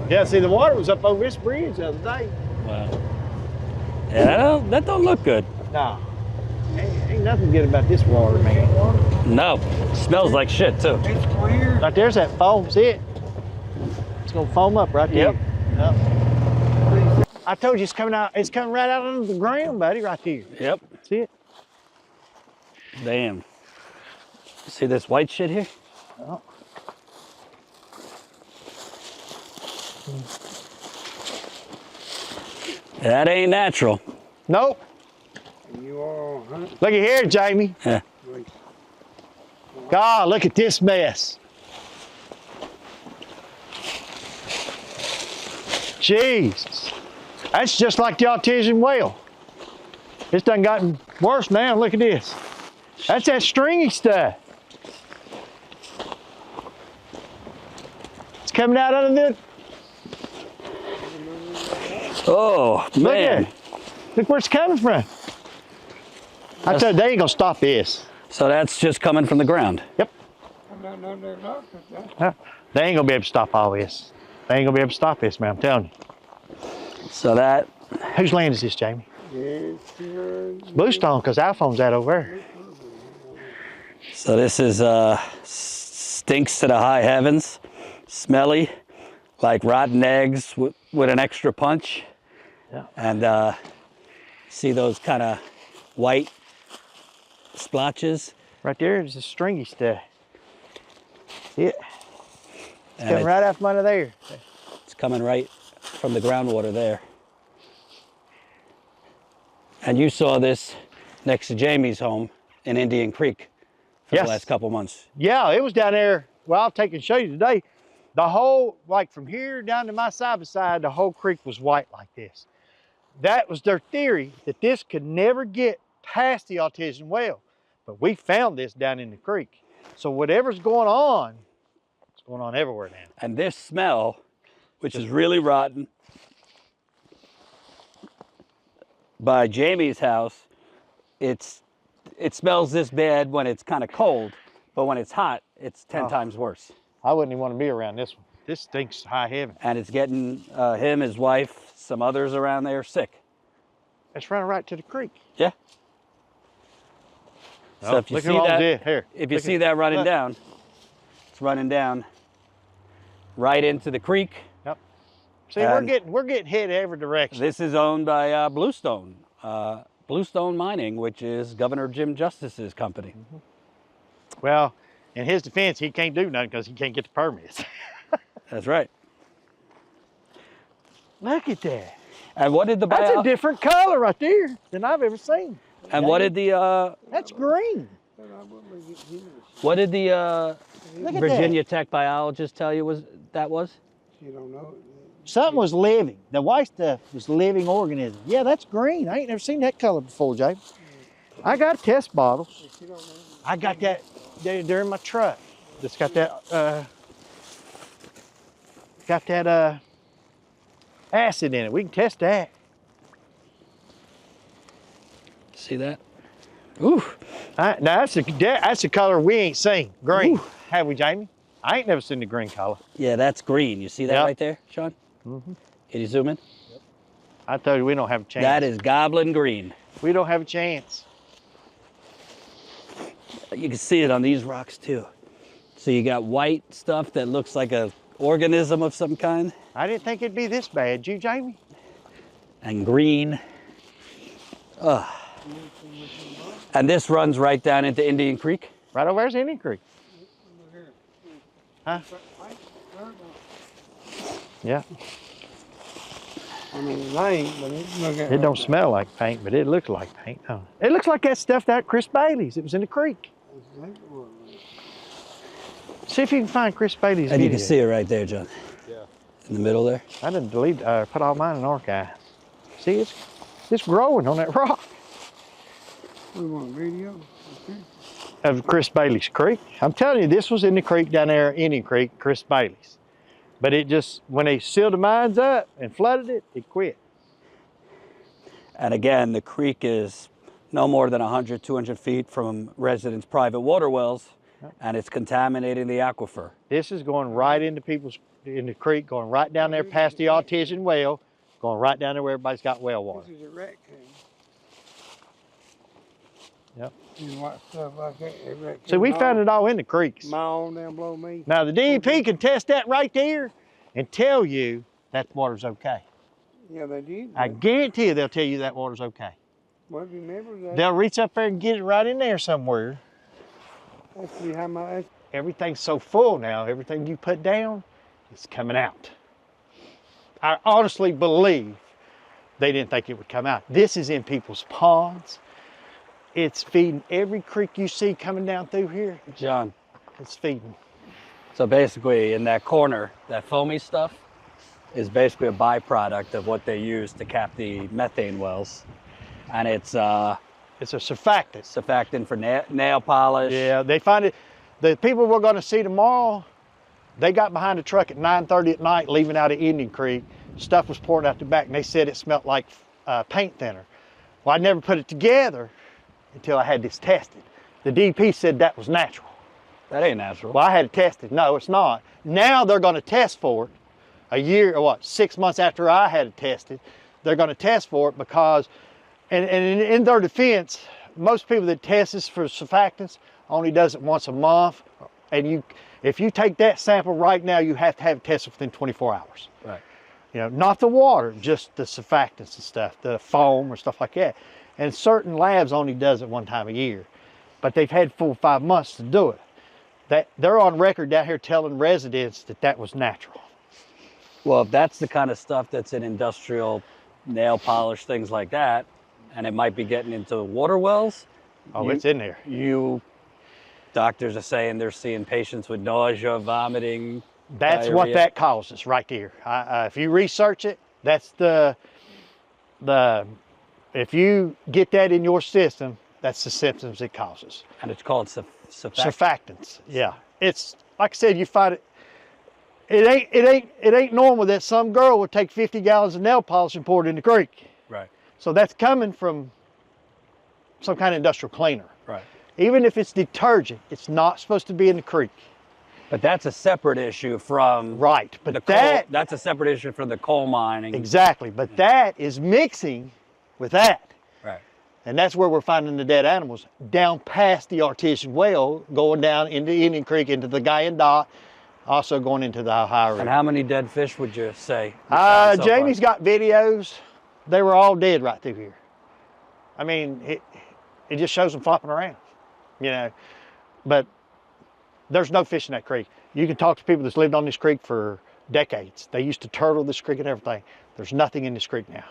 Yeah, see, the water was up over this bridge the other day. Wow. Yeah, that don't look good. No. Ain't nothing good about this water, man. No, it smells like shit too. It's clear. Right there's that foam, see it? It's gonna foam up right there. Yep. I told you it's coming right out under the ground, buddy, right here. Yep. See it? Damn. See this white shit here? Oh. That ain't natural. Nope. You all, huh? Look at here, Jamie. Yeah. God, look at this mess. Jesus. That's just like the artesian well. It's done gotten worse now. Look at this. That's that stringy stuff. It's coming out under the... Oh, Look man. at it. Look where it's coming from. I tell you, they ain't gonna stop this. So that's just coming from the ground. Yep. No, they're not. They ain't gonna be able to stop all this. They ain't gonna be able to stop this, man, I'm telling you. So that... Whose land is this, Jamie? It's Bluestone, because our phone's out over there. So this is stinks to the high heavens, smelly, like rotten eggs with an extra punch. Yeah. And see those kind of white splotches? Right there is the stringy stuff. See it? It's And coming right out from under there. It's coming right from the groundwater there. And you saw this next to Jamie's home in Indian Creek for the last couple months. Yeah, it was down there. Well, I'll take and show you today. The whole, like from here down to my side by side, the whole creek was white like this. That was their theory, that this could never get past the artesian well. But we found this down in the creek. So whatever's going on, it's going on everywhere now. And this smell, which is really rotten, by Jamie's house, it smells this bad when it's kind of cold, but when it's hot, it's 10 times worse. I wouldn't even want to be around this one. This stinks to high heaven. And it's getting him, his wife, some others around there sick. It's running right to the creek. Yeah. So if you see that, here, if you see that running down, it's running down right into the creek. Yep. See, we're getting hit every direction. This is owned by Bluestone, Bluestone Mining, which is Governor Jim Justice's company. Mm-hmm. Well, in his defense, he can't do nothing because he can't get the permits. That's right. Look at that. And what did the That's a different color right there than I've ever seen. And what did the That's green. what did the Look at Virginia Tech biologist tell you that was? You don't know. Something was living. The white stuff was living organism. Yeah, that's green. I ain't never seen that color before, Jay. I got test bottles. I got that. They're in my truck. It's got that. Acid in it. We can test that. See that? Ooh. Now that's the color we ain't seen. Green. Ooh. Have we, Jamie? I ain't never seen the green color. Yeah, that's green. You see that right there, Sean? Mm-hmm. Can you zoom in? Yep. I told you we don't have a chance. That is goblin green. We don't have a chance. You can see it on these rocks too. So you got white stuff that looks like a organism of some kind. I didn't think it'd be this bad. You, Jamie? And green. Ugh. And this runs right down into Indian Creek? Right over there's Indian Creek. Huh? Yeah. I mean, it ain't, but look at it don't smell like paint, but it looks like paint. Oh. It looks like that stuff out at Chris Bailey's. It was in the creek. See if you can find Chris Bailey's And video. you can see it right there, John. Yeah. In the middle there. I didn't put all mine in archive. See, it's growing on that rock. We want a video. Okay. Of Chris Bailey's Creek. I'm telling you, this was in the creek down there, Indian Creek, Chris Bailey's. But it just, when they sealed the mines up and flooded it, it quit. And again, the creek is no more than 100, 200 feet from residents' private water wells, and it's contaminating the aquifer. This is going right into people's in the creek, going right down there past the artesian well, going right down there where everybody's got well water. This is a raccoon. Yep. And what stuff like that. Raccoon So we found it all in the creeks. My own down below me. Now the DEP can test that right there and tell you that water's okay. Yeah, they did. I guarantee you they'll tell you that water's okay. Well, remember that. They'll reach up there and get it right in there somewhere. That's how my. Everything's so full now, everything you put down is coming out. I honestly believe they didn't think it would come out. This is in people's ponds. It's feeding every creek you see coming down through here. John, It's feeding. so basically in that corner, that foamy stuff is basically a byproduct of what they use to cap the methane wells. And it's It's a surfactant. surfactant for nail polish. Yeah, they find it. The people we're going to see tomorrow, they got behind a truck at 9:30 at night, leaving out of Indian Creek. Stuff was pouring out the back, and they said it smelled like paint thinner. Well, I never put it together until I had this tested. The DP said that was natural. That ain't natural. Well, I had it tested. No, it's not. Now they're going to test for it. A year, or what, 6 months after I had it tested, they're going to test for it because, and in their defense, most people that test this for surfactants only does it once a month. And if you take that sample right now, you have to have it tested within 24 hours. Right. You know, not the water, just the surfactants and stuff, the foam or stuff like that. And certain labs only does it one time a year, but they've had 4 or 5 months to do it. That they're on record down here telling residents that that was natural. Well, if that's the kind of stuff that's in industrial nail polish, things like that, and it might be getting into water wells. Oh, it's in there. Doctors are saying they're seeing patients with nausea, vomiting. That's what diarrhea. that causes right there. If you research it, that's if you get that in your system, that's the symptoms it causes. And it's called surfactant. Surfactants, yeah. It's, like I said, you find it, it ain't normal that some girl would take 50 gallons of nail polish and pour it in the creek. Right, So that's coming from some kind of industrial cleaner. right. Even if it's detergent, it's not supposed to be in the creek. But that's a separate issue from Right, but the that, coal. That's a separate issue from the coal mining. exactly, but that is mixing with that. Right. And that's where we're finding the dead animals, down past the artesian well, going down into Indian Creek, into the Guyandotte, also going into the Ohio River. And how many dead fish would you say? you found so Jamie's far? got videos. They were all dead right through here. I mean, it just shows them flopping around, you know. But there's no fish in that creek. You can talk to people that's lived on this creek for decades. They used to turtle this creek and everything. There's nothing in this creek now.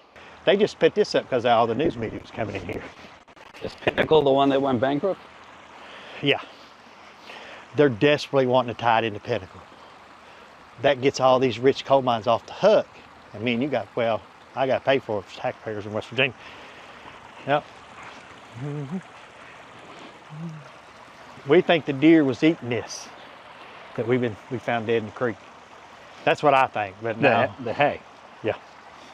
They just put this up because all the news media was coming in here. Is Pinnacle the one that went bankrupt? Yeah. They're desperately wanting to tie it into Pinnacle. That gets all these rich coal mines off the hook. I mean, I got to pay for it for taxpayers in West Virginia. Yep. We think the deer was eating this that we found dead in the creek. That's what I think. But no, The hay. yeah.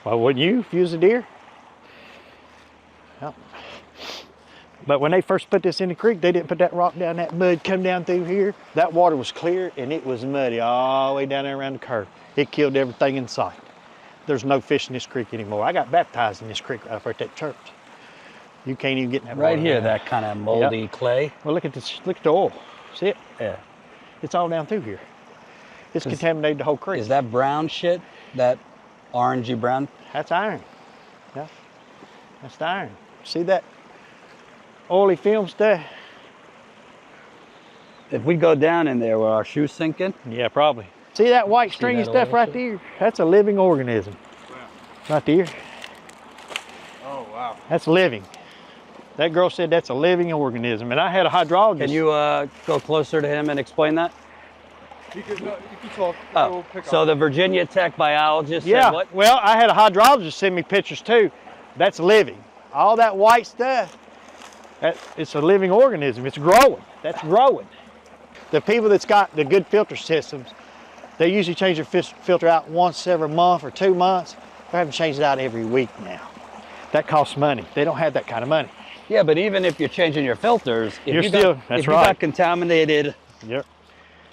Well, wouldn't you if you was a deer? Yep. But when they first put this in the creek, they didn't put that rock down, that mud come down through here. That water was clear and it was muddy all the way down there around the curve. It killed everything in sight. There's no fish in this creek anymore. I got baptized in this creek right there at that church. You can't even get in that Right water here, now. that kind of moldy clay. Well, look at this. Look at the oil. See it? Yeah. It's all down through here. It's contaminated the whole creek. Is that brown shit? That orangey brown? That's iron. Yeah. That's the iron. See that oily film stuff? If we go down in there, will our shoes sink in? Yeah, probably. See that white stringy that stuff oil right shit? there? That's a living organism. Right there. Oh, wow. That's living. That girl said that's a living organism. And I had a hydrologist. Can you go closer to him and explain that? You can talk. Oh, so the Virginia Tech biologist Yeah, said what? well, I had a hydrologist send me pictures too. That's living. All that white stuff, it's a living organism. It's growing. That's growing. The people that's got the good filter systems, they usually change their filter out once every month or 2 months. They're having to change it out every week now. That costs money. They don't have that kind of money. Yeah, but even if you're changing your filters, if You're you still, got, that's if you right. got contaminated Yep.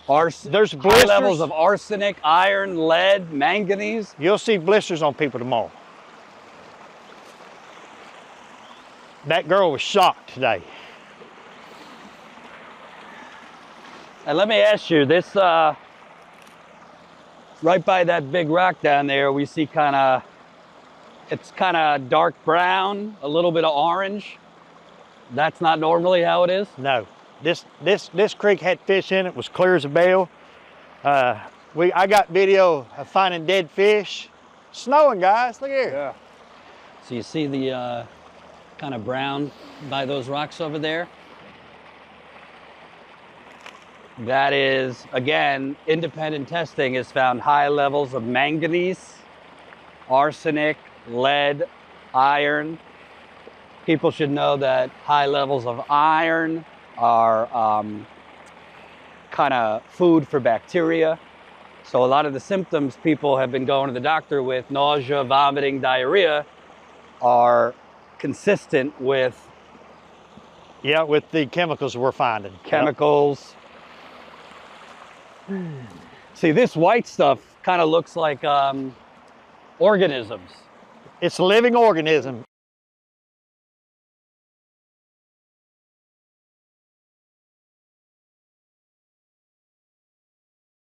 There's high blisters. levels of arsenic, iron, lead, manganese. You'll see blisters on people tomorrow. That girl was shocked today. And let me ask you, this, right by that big rock down there, we see it's kind of dark brown, a little bit of orange. That's not normally how it is? No, this creek had fish in it, was clear as a bell. I got video of finding dead fish. Snowing, guys, look here. Yeah. So you see the kind of brown by those rocks over there? That is, again, independent testing has found high levels of manganese, arsenic, lead, iron. People should know that high levels of iron are kind of food for bacteria. So a lot of the symptoms people have been going to the doctor with, nausea, vomiting, diarrhea, are consistent with with the chemicals we're finding. chemicals. See, this white stuff kind of looks like organisms. It's a living organism.